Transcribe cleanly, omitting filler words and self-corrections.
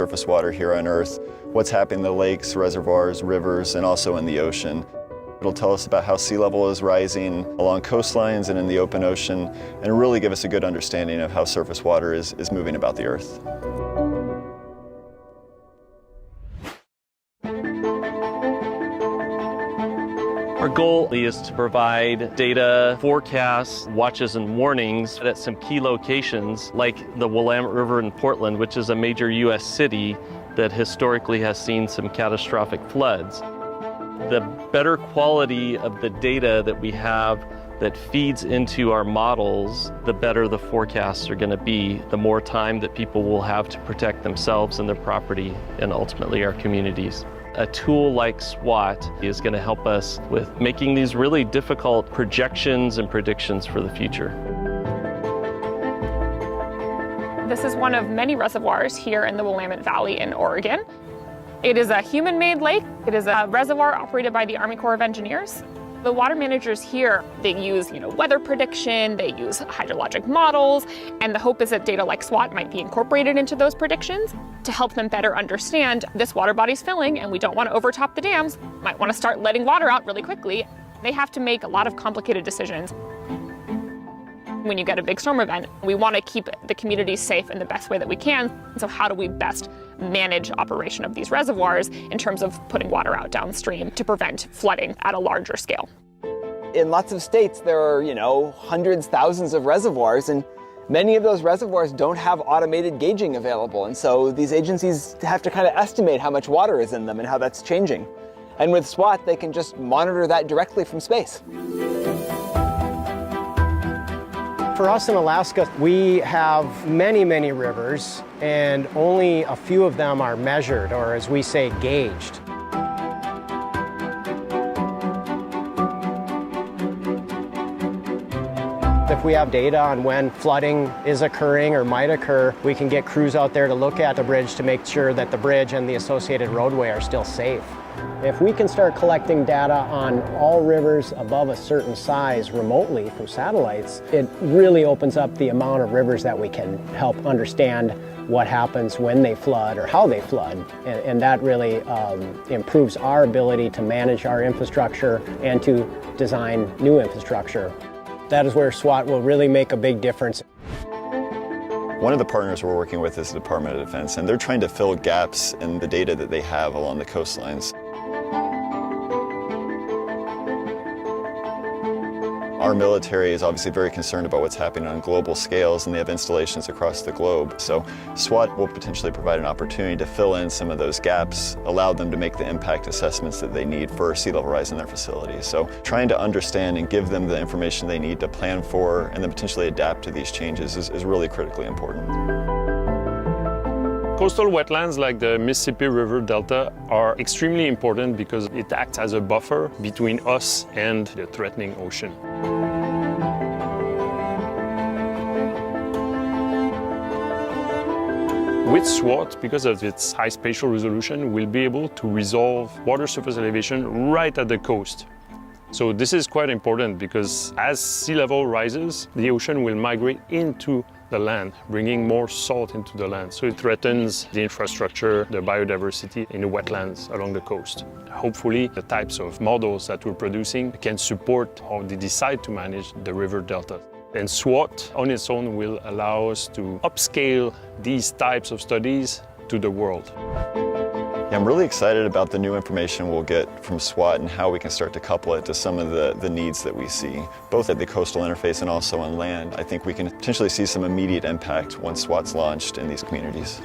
surface water here on Earth, what's happening in the lakes, reservoirs, rivers, and also in the ocean. It'll tell us about how sea level is rising along coastlines and in the open ocean, and really give us a good understanding of how surface water is moving about the Earth. Our goal is to provide data, forecasts, watches, and warnings at some key locations like the Willamette River in Portland, which is a major U.S. city that historically has seen some catastrophic floods. The better quality of the data that we have that feeds into our models, the better the forecasts are going to be, the more time that people will have to protect themselves and their property and ultimately our communities. A tool like SWOT is going to help us with making these really difficult projections and predictions for the future. This is one of many reservoirs here in the Willamette Valley in Oregon. It is a human-made lake. It is a reservoir operated by the Army Corps of Engineers. The water managers here, they use weather prediction, they use hydrologic models, and the hope is that data like SWOT might be incorporated into those predictions to help them better understand this water body's filling and we don't want to overtop the dams, might want to start letting water out really quickly. They have to make a lot of complicated decisions. When you get a big storm event, we want to keep the communities safe in the best way that we can. So how do we best manage operation of these reservoirs in terms of putting water out downstream to prevent flooding at a larger scale? In lots of states, there are, hundreds, thousands of reservoirs, and many of those reservoirs don't have automated gauging available. And so these agencies have to kind of estimate how much water is in them and how that's changing. And with SWOT, they can just monitor that directly from space. For us in Alaska, we have many, many rivers, and only a few of them are measured, or as we say, gauged. If we have data on when flooding is occurring or might occur, we can get crews out there to look at the bridge to make sure that the bridge and the associated roadway are still safe. If we can start collecting data on all rivers above a certain size remotely from satellites, it really opens up the amount of rivers that we can help understand what happens when they flood or how they flood. And that really improves our ability to manage our infrastructure and to design new infrastructure. That is where SWOT will really make a big difference. One of the partners we're working with is the Department of Defense, and they're trying to fill gaps in the data that they have along the coastlines. Our military is obviously very concerned about what's happening on global scales, and they have installations across the globe. So SWOT will potentially provide an opportunity to fill in some of those gaps, allow them to make the impact assessments that they need for sea level rise in their facilities. So trying to understand and give them the information they need to plan for and then potentially adapt to these changes is really critically important. Coastal wetlands like the Mississippi River Delta are extremely important because it acts as a buffer between us and the threatening ocean. With SWOT, because of its high spatial resolution, we'll be able to resolve water surface elevation right at the coast. So this is quite important because as sea level rises, the ocean will migrate into the land, bringing more salt into the land. So it threatens the infrastructure, the biodiversity in the wetlands along the coast. Hopefully, the types of models that we're producing can support how they decide to manage the river delta. And SWOT on its own will allow us to upscale these types of studies to the world. Yeah, I'm really excited about the new information we'll get from SWOT and how we can start to couple it to some of the needs that we see, both at the coastal interface and also on land. I think we can potentially see some immediate impact once SWOT's launched in these communities.